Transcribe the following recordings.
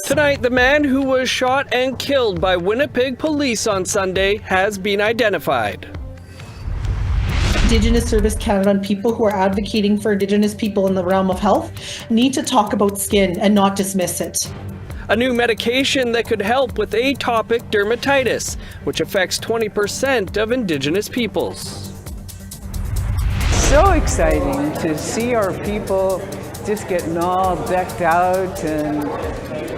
Tonight, the man who was shot and killed by Winnipeg police on Sunday has been identified. Indigenous Service Canada and people who are advocating for Indigenous people in the realm of health need to talk about skin and not dismiss it. A new medication that could help with atopic dermatitis, which affects 20% of Indigenous peoples. So exciting to see our people just getting all decked out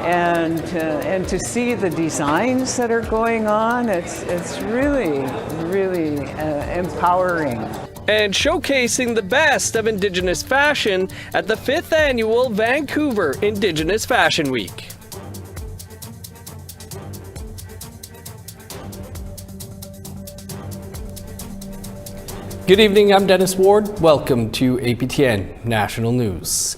and to see the designs that are going on. It's really empowering. And showcasing the best of Indigenous fashion at the 5th Annual Vancouver Indigenous Fashion Week. Good evening, I'm Dennis Ward. Welcome to APTN National News.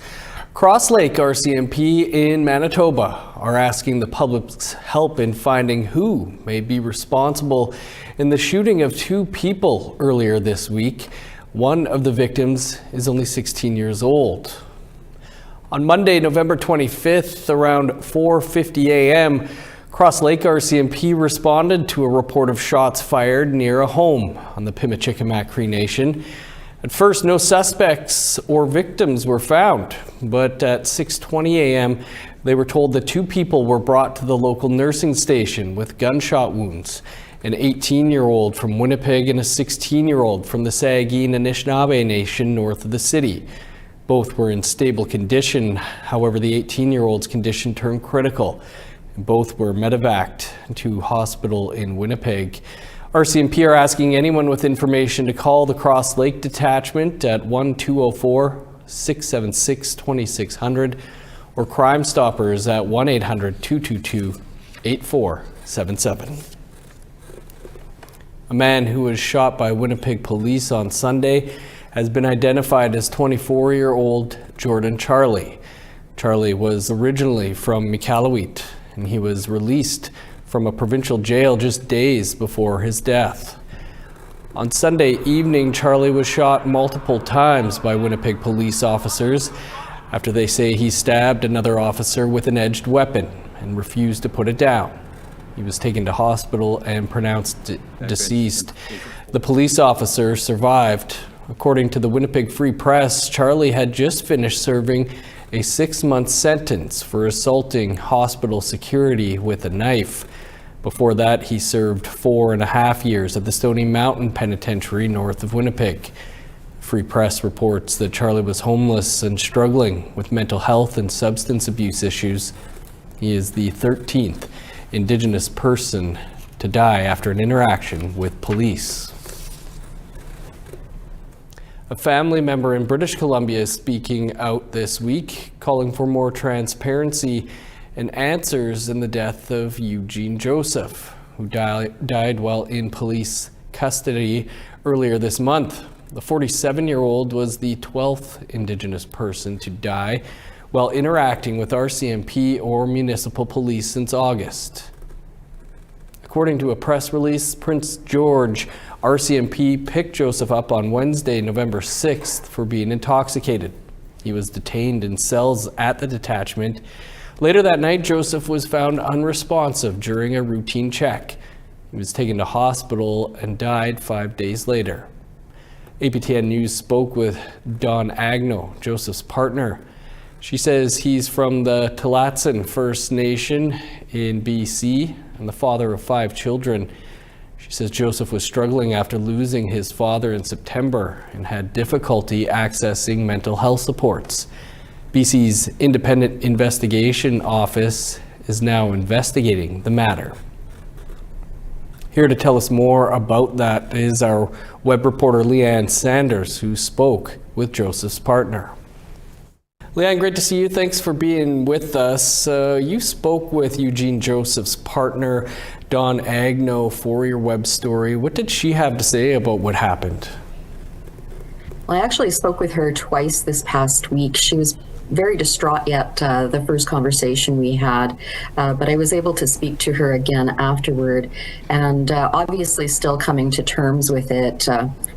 Lake RCMP in Manitoba are asking the public's help in finding who may be responsible in the shooting of 2 people earlier this week. One of the victims is only 16 years old. On Monday, November 25th, around 4:50 a.m., Lake RCMP responded to a report of shots fired near a home on the Pimicikamak Cree Nation. At first, no suspects or victims were found, but at 6:20 a.m., they were told that 2 people were brought to the local nursing station with gunshot wounds. An 18-year-old from Winnipeg and a 16-year-old from the Saugeen Anishinaabe Nation north of the city. Both were in stable condition. However, the 18-year-old's condition turned critical. Both were medevaced to hospital in Winnipeg. RCMP are asking anyone with information to call the Cross Lake Detachment at 1-204-676-2600 or Crime Stoppers at 1-800-222-8477. A man who was shot by Winnipeg police on Sunday has been identified as 24-year-old Jordan Charlie. Charlie was originally from Iqaluit, and he was released from a provincial jail just days before his death. On Sunday evening, Charlie was shot multiple times by Winnipeg police officers after they say he stabbed another officer with an edged weapon and refused to put it down. He was taken to hospital and pronounced deceased. The police officer survived. According to the Winnipeg Free Press, Charlie had just finished serving a 6-month sentence for assaulting hospital security with a knife. Before that, he served 4.5 years at the Stony Mountain Penitentiary north of Winnipeg. Free Press reports that Charlie was homeless and struggling with mental health and substance abuse issues. He is the 13th Indigenous person to die after an interaction with police. A family member in British Columbia is speaking out this week, calling for more transparency and answers in the death of Eugene Joseph, who died while in police custody earlier this month. The 47-year-old was the 12th Indigenous person to die while interacting with RCMP or municipal police since August. According to a press release, Prince George RCMP picked Joseph up on Wednesday, November 6th for being intoxicated. He was detained in cells at the detachment. Later that night, Joseph was found unresponsive during a routine check. He was taken to hospital and died 5 days later. APTN News spoke with Dawn Agno, Joseph's partner. She says he's from the Tilatsin First Nation in BC and the father of 5 children. She says Joseph was struggling after losing his father in September and had difficulty accessing mental health supports. BC's Independent Investigation Office is now investigating the matter. Here to tell us more about that is our web reporter Leanne Sanders, who spoke with Joseph's partner. Leanne, great to see you. Thanks for being with us. You spoke with Eugene Joseph's partner, Dawn Agno, for your web story. What did she have to say about what happened? Well, I actually spoke with her twice this past week. She was very distraught at the first conversation we had, but I was able to speak to her again afterward, and obviously still coming to terms with it.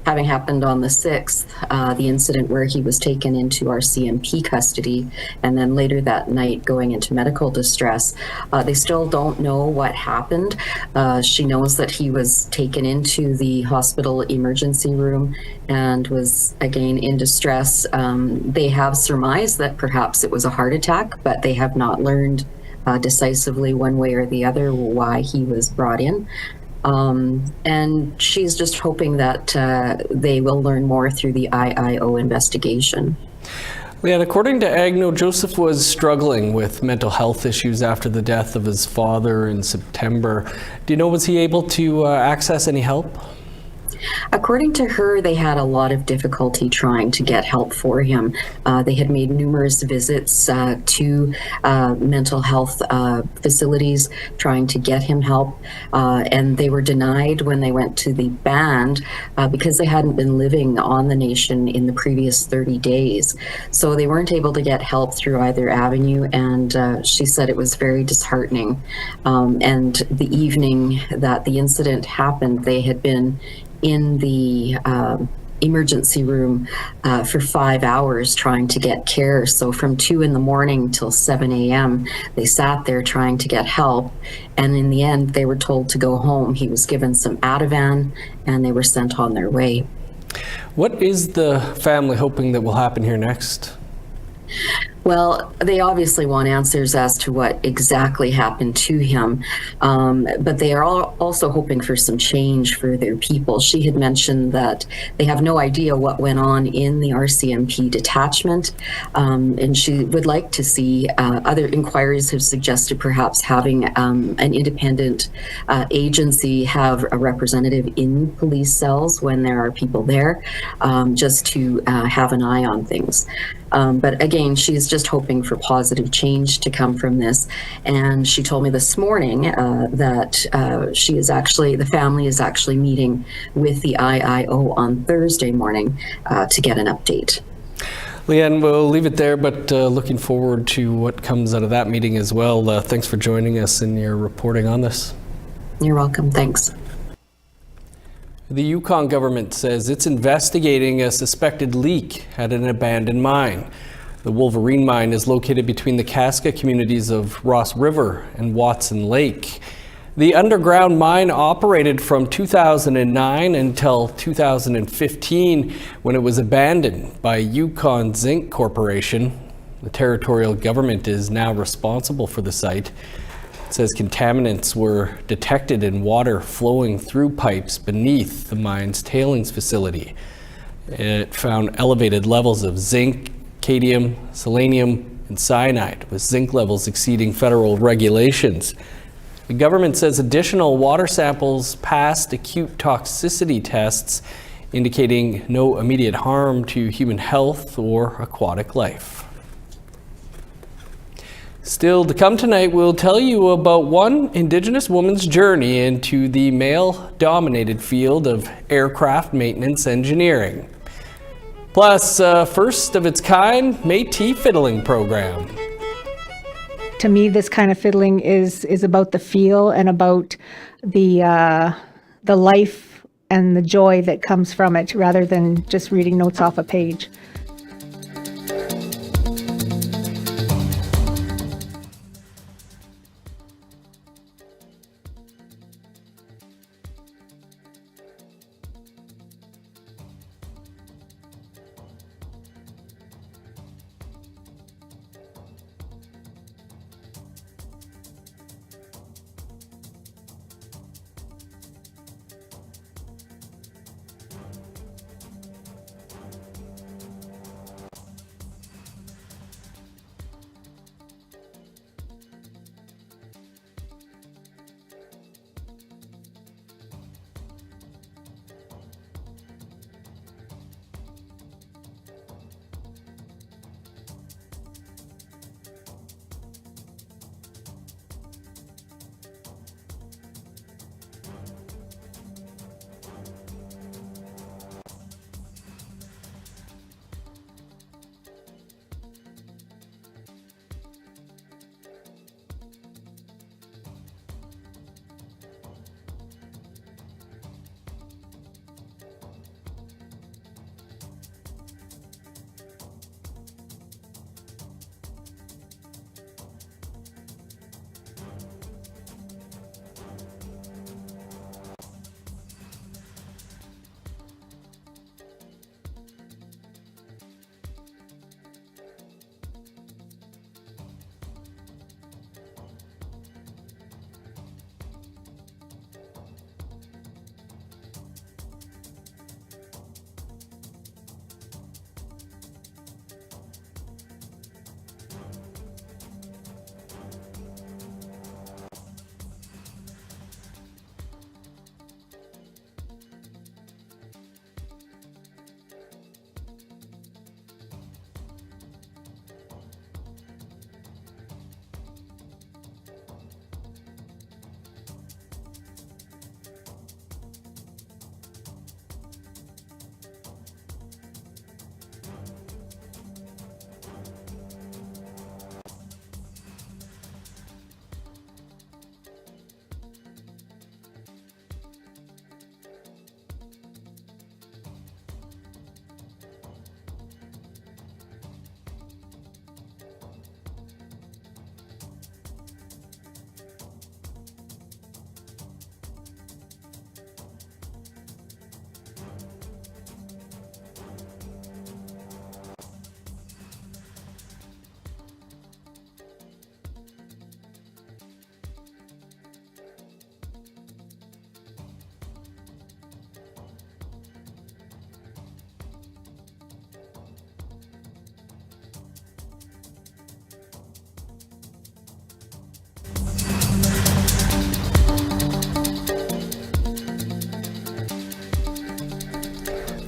having happened on the 6th, the incident where he was taken into RCMP custody and then later that night going into medical distress. They still don't know what happened. She knows that he was taken into the hospital emergency room and was again in distress. They have surmised that perhaps it was a heart attack, but they have not learned decisively one way or the other why he was brought in. And she's just hoping that they will learn more through the IIO investigation. Leanne, according to Agno, Joseph was struggling with mental health issues after the death of his father in September. Do you know, was he able to access any help? According to her, they had a lot of difficulty trying to get help for him. They had made numerous visits to mental health facilities trying to get him help, and they were denied when they went to the band because they hadn't been living on the nation in the previous 30 days. So they weren't able to get help through either avenue, and she said it was very disheartening. And the evening that the incident happened, they had been in the emergency room for 5 hours trying to get care. So from 2 a.m. till 7 a.m., they sat there trying to get help. And in the end, they were told to go home. He was given some Ativan and they were sent on their way. What is the family hoping that will happen here next? Well, they obviously want answers as to what exactly happened to him, but they are also hoping for some change for their people. She had mentioned that they have no idea what went on in the RCMP detachment, and she would like to see other inquiries have suggested perhaps having an independent agency have a representative in police cells when there are people there, just to have an eye on things. But again, she's just hoping for positive change to come from this. And she told me this morning that the family is actually meeting with the IIO on Thursday morning to get an update. Leanne, we'll leave it there, but looking forward to what comes out of that meeting as well. Thanks for joining us in your reporting on this. You're welcome. Thanks. The Yukon government says it's investigating a suspected leak at an abandoned mine. The Wolverine mine is located between the Casca communities of Ross River and Watson Lake. The underground mine operated from 2009 until 2015 when it was abandoned by Yukon Zinc Corporation. The territorial government is now responsible for the site. It says contaminants were detected in water flowing through pipes beneath the mine's tailings facility. It found elevated levels of zinc, cadmium, selenium, and cyanide, with zinc levels exceeding federal regulations. The government says additional water samples passed acute toxicity tests, indicating no immediate harm to human health or aquatic life. Still to come tonight, we'll tell you about one Indigenous woman's journey into the male-dominated field of aircraft maintenance engineering. Plus, first of its kind Métis fiddling program. To me, this kind of fiddling is about the feel and about the life and the joy that comes from it, rather than just reading notes off a page.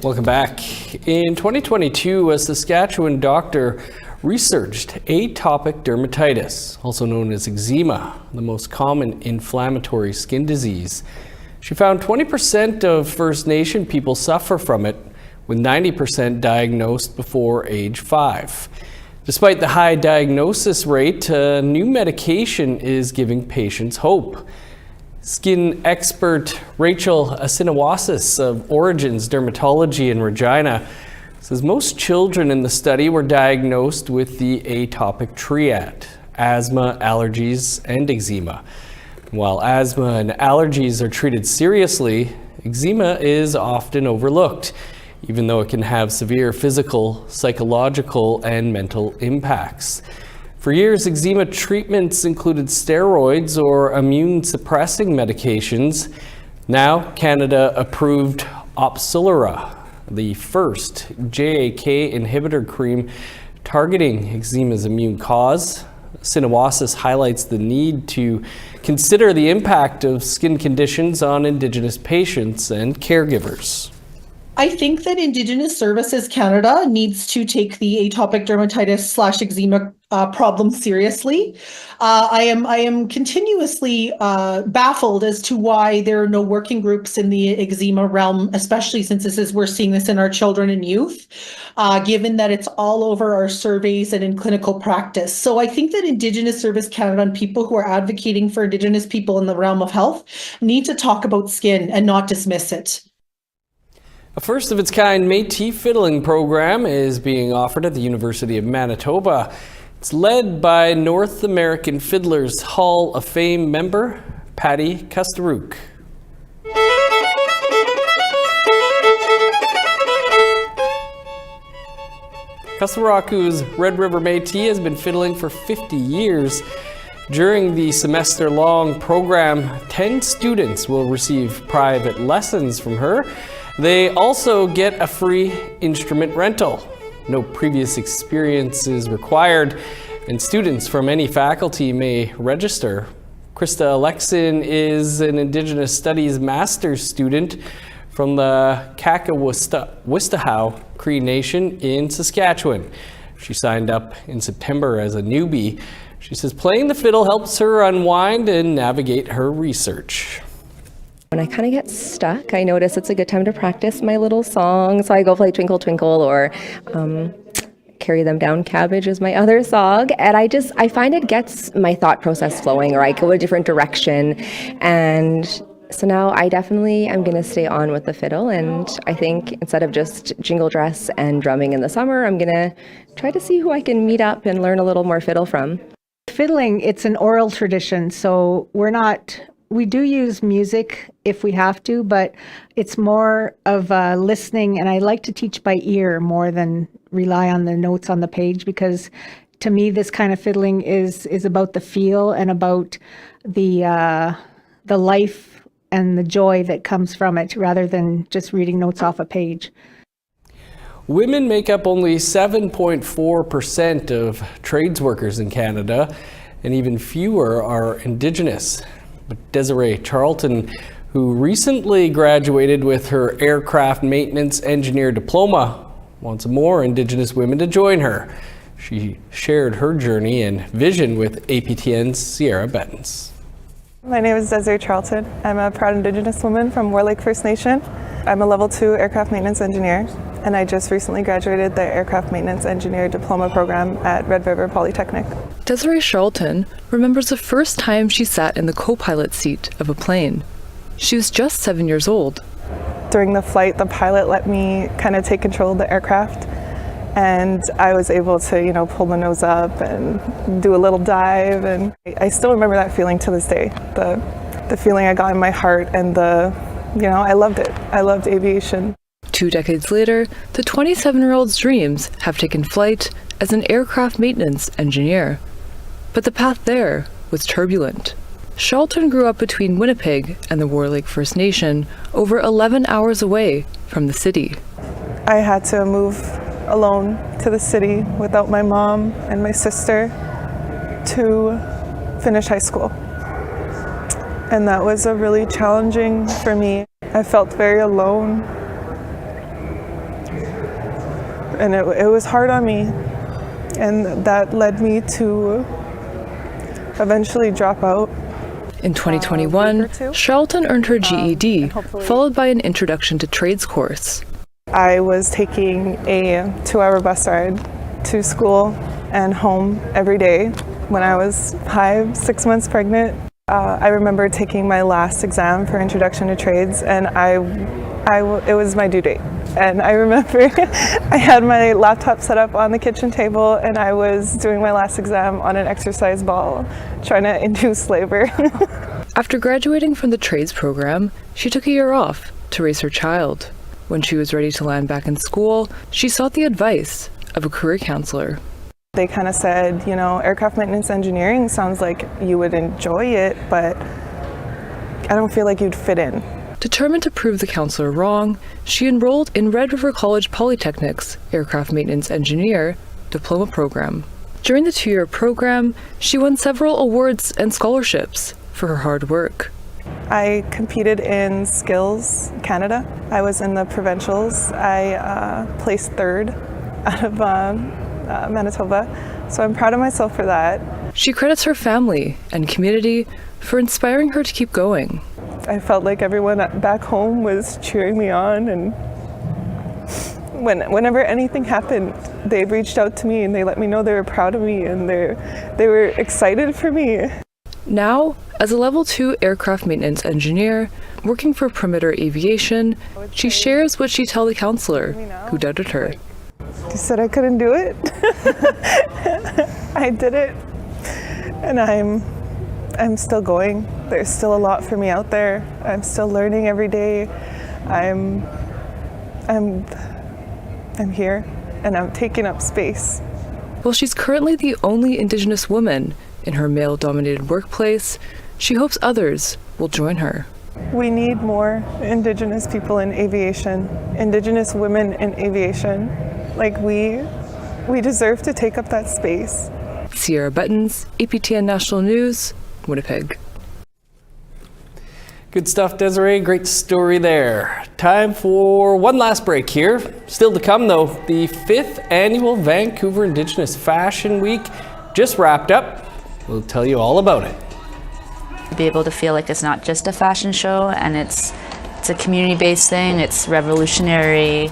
Welcome back. In 2022, a Saskatchewan doctor researched atopic dermatitis, also known as eczema, the most common inflammatory skin disease. She found 20% of First Nation people suffer from it, with 90% diagnosed before age 5. Despite the high diagnosis rate, a new medication is giving patients hope. Skin expert Rachel Asinawasis of Origins Dermatology in Regina says most children in the study were diagnosed with the atopic triad: asthma, allergies, and eczema. While asthma and allergies are treated seriously, eczema is often overlooked, even though it can have severe physical, psychological, and mental impacts. For years, eczema treatments included steroids or immune-suppressing medications. Now, Canada approved Opsilura, the first JAK inhibitor cream targeting eczema's immune cause. Sinawasis highlights the need to consider the impact of skin conditions on Indigenous patients and caregivers. I think that Indigenous Services Canada needs to take the atopic dermatitis/eczema problem seriously. I am continuously baffled as to why there are no working groups in the eczema realm, especially since we're seeing this in our children and youth, given that it's all over our surveys and in clinical practice. So I think that Indigenous Service Canada and people who are advocating for Indigenous people in the realm of health need to talk about skin and not dismiss it. A first-of-its-kind Métis fiddling program is being offered at the University of Manitoba. It's led by North American Fiddlers Hall of Fame member Patty Kustarook. Kustarook's Red River Métis has been fiddling for 50 years. During the semester-long program, 10 students will receive private lessons from her. They also get a free instrument rental. No previous experience is required, and students from any faculty may register. Krista Alexin is an Indigenous Studies master's student from the Kakawistahau Cree Nation in Saskatchewan. She signed up in September as a newbie. She says playing the fiddle helps her unwind and navigate her research. When I kind of get stuck, I notice it's a good time to practice my little song. So I go play Twinkle Twinkle or Carry Them Down Cabbage is my other song. And I find it gets my thought process flowing, or I go a different direction. And so now I'm going to stay on with the fiddle. And I think instead of just jingle dress and drumming in the summer, I'm going to try to see who I can meet up and learn a little more fiddle from. Fiddling, it's an oral tradition, so we do use music if we have to, but it's more of listening, and I like to teach by ear more than rely on the notes on the page, because to me this kind of fiddling is about the feel and about the life and the joy that comes from it, rather than just reading notes off a page. Women make up only 7.4% of trades workers in Canada, and even fewer are Indigenous. But Desiree Charlton, who recently graduated with her aircraft maintenance engineer diploma, wants more Indigenous women to join her. She shared her journey and vision with APTN's Sierra Bettens. My name is Desiree Charlton. I'm a proud Indigenous woman from Lake First Nation. I'm a level 2 aircraft maintenance engineer, and I just recently graduated the aircraft maintenance engineer diploma program at Red River Polytechnic. Desiree Charlton remembers the first time she sat in the co-pilot seat of a plane. She was just 7 years old. During the flight, the pilot let me kind of take control of the aircraft, and I was able to, pull the nose up and do a little dive, and I still remember that feeling to this day. The feeling I got in my heart, and I loved it. I loved aviation. 2 decades later, the 27-year-old's dreams have taken flight as an aircraft maintenance engineer. But the path there was turbulent. Charlton grew up between Winnipeg and the Lake First Nation, over 11 hours away from the city. I had to move alone to the city without my mom and my sister to finish high school. And that was really challenging for me. I felt very alone. And it was hard on me. And that led me to eventually drop out. In 2021, Charlton earned her GED, followed by an Introduction to Trades course. I was taking a 2-hour bus ride to school and home every day when I was 5-6 months pregnant. I remember taking my last exam for Introduction to Trades, and it was my due date. And I remember I had my laptop set up on the kitchen table, and I was doing my last exam on an exercise ball, trying to induce labor. After graduating from the trades program, she took a year off to raise her child. When she was ready to land back in school, she sought the advice of a career counselor. They kind of said, aircraft maintenance engineering sounds like you would enjoy it, but I don't feel like you'd fit in. Determined to prove the counselor wrong, she enrolled in Red River College Polytechnic's Aircraft Maintenance Engineer diploma program. During the 2-year program, she won several awards and scholarships for her hard work. I competed in Skills Canada. I was in the provincials. I placed 3rd out of Manitoba, so I'm proud of myself for that. She credits her family and community for inspiring her to keep going. I felt like everyone back home was cheering me on, and whenever anything happened, they reached out to me and they let me know they were proud of me and they were excited for me. Now, as a Level 2 aircraft maintenance engineer working for Perimeter Aviation, she shares what she told the counselor who doubted her. She said I couldn't do it. I did it, and I'm still going. There's still a lot for me out there. I'm still learning every day. I'm here, and I'm taking up space. While she's currently the only Indigenous woman in her male-dominated workplace, she hopes others will join her. We need more Indigenous people in aviation, Indigenous women in aviation. Like we deserve to take up that space. Sierra Buttons, APTN National News, Winnipeg. Good stuff, Desiree. Great story there. Time for one last break here. Still to come, though, the 5th annual Vancouver Indigenous Fashion Week just wrapped up. We'll tell you all about it. To be able to feel like it's not just a fashion show and it's a community-based thing, it's revolutionary.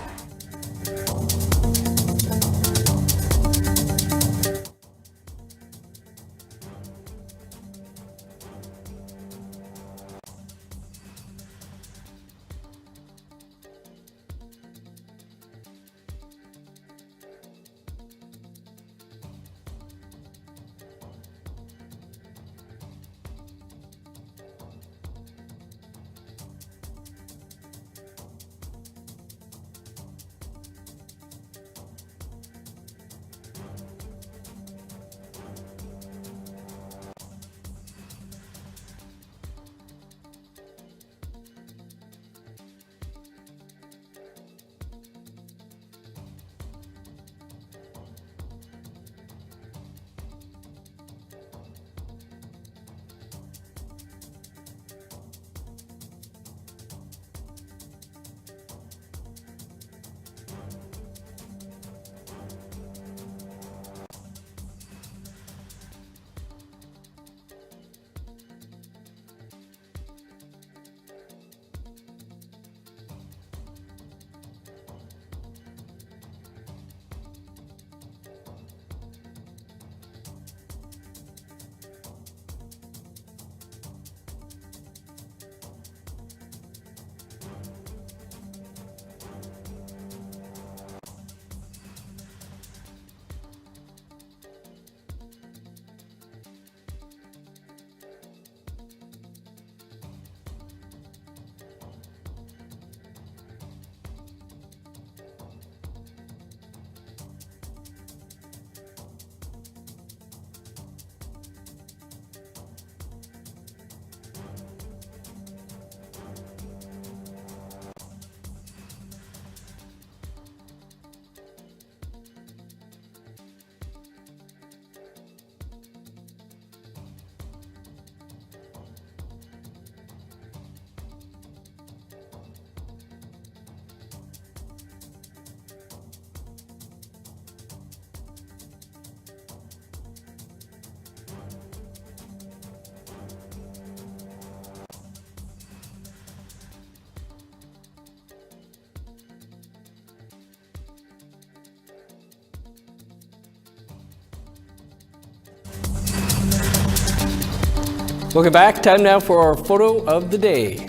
Welcome back. Time now for our photo of the day.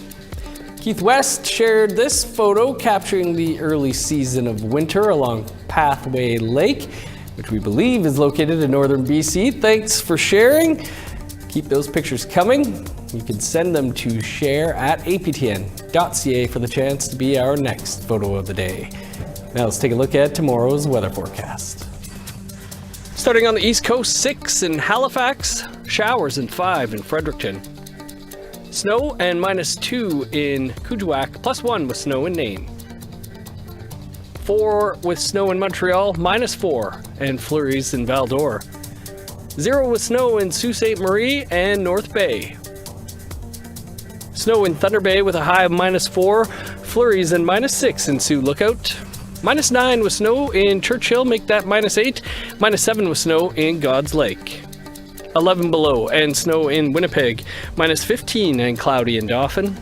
Keith West shared this photo capturing the early season of winter along Pathway Lake, which we believe is located in northern BC. Thanks for sharing. Keep those pictures coming. You can send them to share@aptn.ca for the chance to be our next photo of the day. Now let's take a look at tomorrow's weather forecast. Starting on the East Coast, 6 in Halifax, showers and 5 in Fredericton. Snow and -2 in Kuujjuaq, +1 with snow in Nain. 4 with snow in Montreal, -4 and flurries in Val-d'Or. 0 with snow in Sault Ste. Marie and North Bay. Snow in Thunder Bay with a high of -4, flurries and -6 in Sioux Lookout. -9 with snow in Churchill, make that -8. -7 with snow in God's Lake. 11 below and snow in Winnipeg. -15 and cloudy in Dauphin.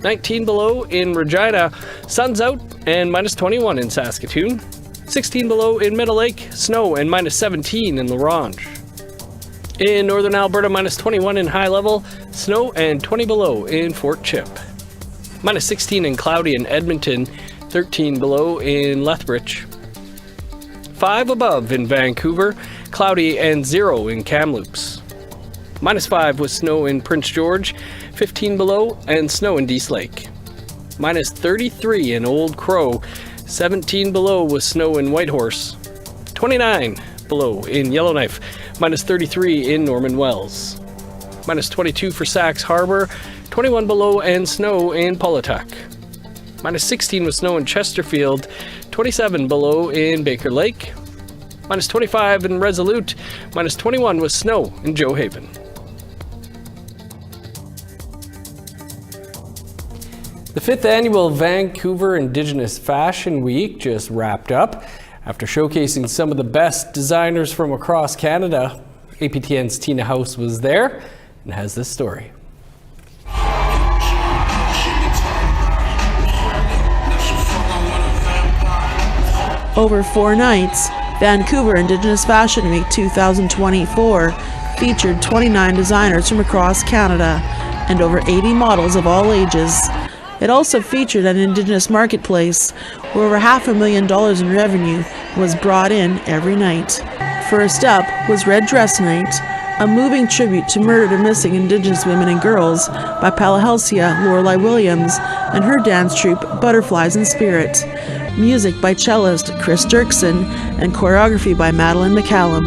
19 below in Regina, sun's out and -21 in Saskatoon. 16 below in Middle Lake, snow and -17 in La Ronge. In northern Alberta, -21 in High Level, snow and 20 below in Fort Chip. -16 and cloudy in Edmonton, 13 below in Lethbridge. 5 above in Vancouver, cloudy and 0 in Kamloops. -5 with snow in Prince George, 15 below and snow in Dease Lake. -33 in Old Crow, 17 below with snow in Whitehorse. 29 below in Yellowknife, -33 in Norman Wells. -22 for Sax Harbor, 21 below and snow in Polituck. -16 with snow in Chesterfield, 27 below in Baker Lake. -25 in Resolute, -21 with snow in Joe Haven. The 5th annual Vancouver Indigenous Fashion Week just wrapped up. After showcasing some of the best designers from across Canada, APTN's Tina House was there and has this story. Over 4 nights, Vancouver Indigenous Fashion Week 2024 featured 29 designers from across Canada and over 80 models of all ages. It also featured an Indigenous marketplace where over $500,000 in revenue was brought in every night. First up was Red Dress Night, a moving tribute to murdered and missing Indigenous women and girls by Palahelsia Lorelei Williams and her dance troupe Butterflies in Spirit. Music by cellist Chris Dirksen and choreography by Madeline McCallum.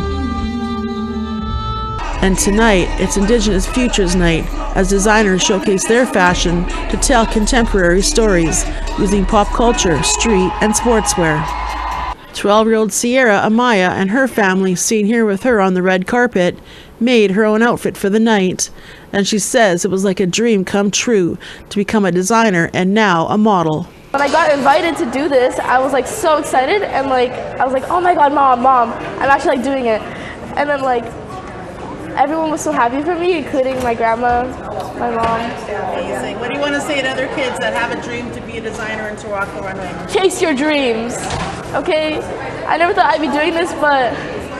And tonight, it's Indigenous Futures Night as designers showcase their fashion to tell contemporary stories using pop culture, street, and sportswear. 12-year-old Sierra Amaya and her family, seen here with her on the red carpet, made her own outfit for the night. And she says it was like a dream come true to become a designer and now a model. When I got invited to do this, I was like so excited and I was like, oh my god, mom, I'm actually like doing it. And then everyone was so happy for me, including my grandma, my mom. Amazing. What do you want to say to other kids that have a dream to be a designer and to walk the runway? Chase your dreams, okay? I never thought I'd be doing this, but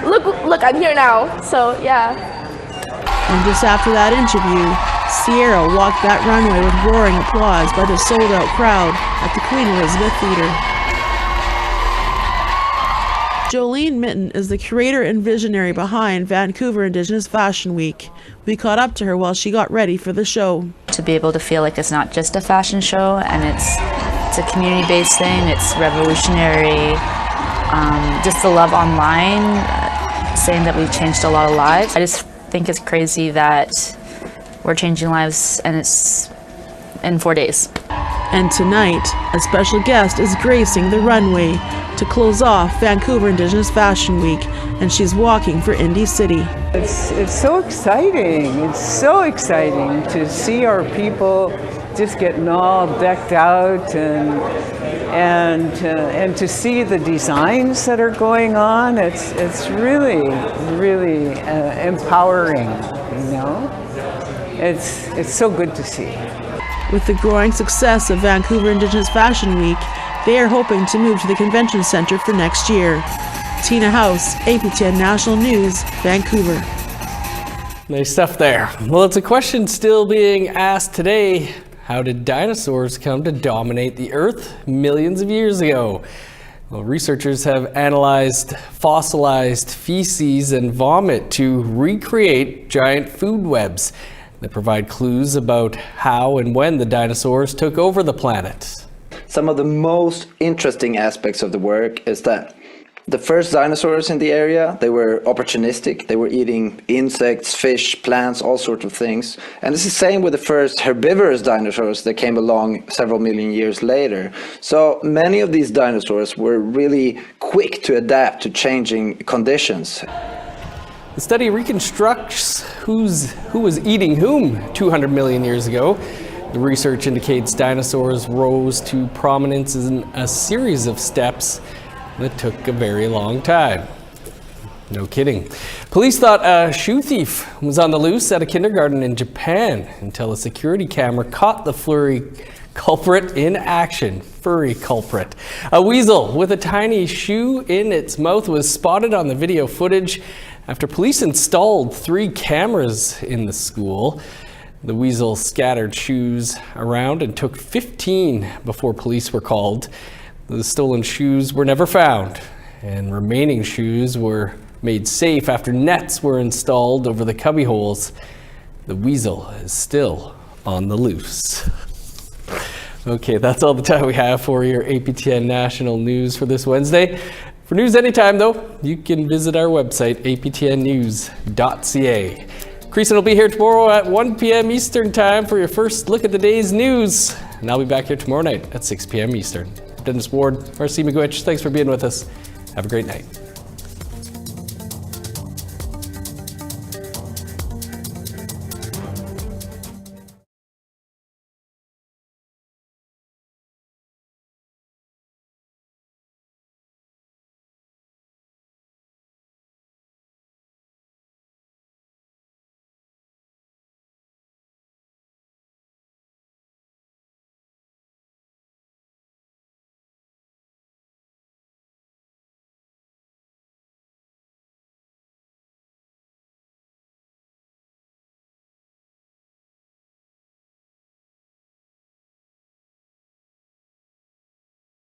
look, I'm here now, so yeah. And just after that interview, Sierra walked that runway with roaring applause by the sold-out crowd at the Queen Elizabeth Theatre. Jolene Mitten is the curator and visionary behind Vancouver Indigenous Fashion Week. We caught up to her while she got ready for the show. To be able to feel like it's not just a fashion show and it's a community-based thing, it's revolutionary. Just the love online, saying that we've changed a lot of lives. I just think it's crazy that we're changing lives and it's in 4 days. And tonight, a special guest is gracing the runway to close off Vancouver Indigenous Fashion Week, and she's walking for Indy City. It's so exciting. It's so exciting to see our people just getting all decked out and to see the designs that are going on. It's really empowering, you know. It's so good to see. With the growing success of Vancouver Indigenous Fashion Week, they are hoping to move to the convention center for next year. Tina House, APTN National News, Vancouver. Nice stuff there. Well, it's a question still being asked today. How did dinosaurs come to dominate the Earth millions of years ago? Well, researchers have analyzed fossilized feces and vomit to recreate giant food webs that provide clues about how and when the dinosaurs took over the planet. Some of the most interesting aspects of the work is that the first dinosaurs in the area, they were opportunistic. They were eating insects, fish, plants, all sorts of things. And it's the same with the first herbivorous dinosaurs that came along several million years later. So many of these dinosaurs were really quick to adapt to changing conditions. The study reconstructs who was eating whom 200 million years ago. The research indicates dinosaurs rose to prominence in a series of steps that took a very long time. No kidding. Police thought a shoe thief was on the loose at a kindergarten in Japan until a security camera caught the furry culprit in action. Furry culprit. A weasel with a tiny shoe in its mouth was spotted on the video footage after police installed 3 cameras in the school. The weasel scattered shoes around and took 15 before police were called. The stolen shoes were never found, and remaining shoes were made safe after nets were installed over the cubby holes. The weasel is still on the loose. Okay, that's all the time we have for your APTN National News for this Wednesday. For news anytime, though, you can visit our website, aptnnews.ca. Creason will be here tomorrow at 1 p.m. Eastern Time for your first look at the day's news. And I'll be back here tomorrow night at 6 p.m. Eastern. Dennis Ward, Marcy McGuich, thanks for being with us. Have a great night.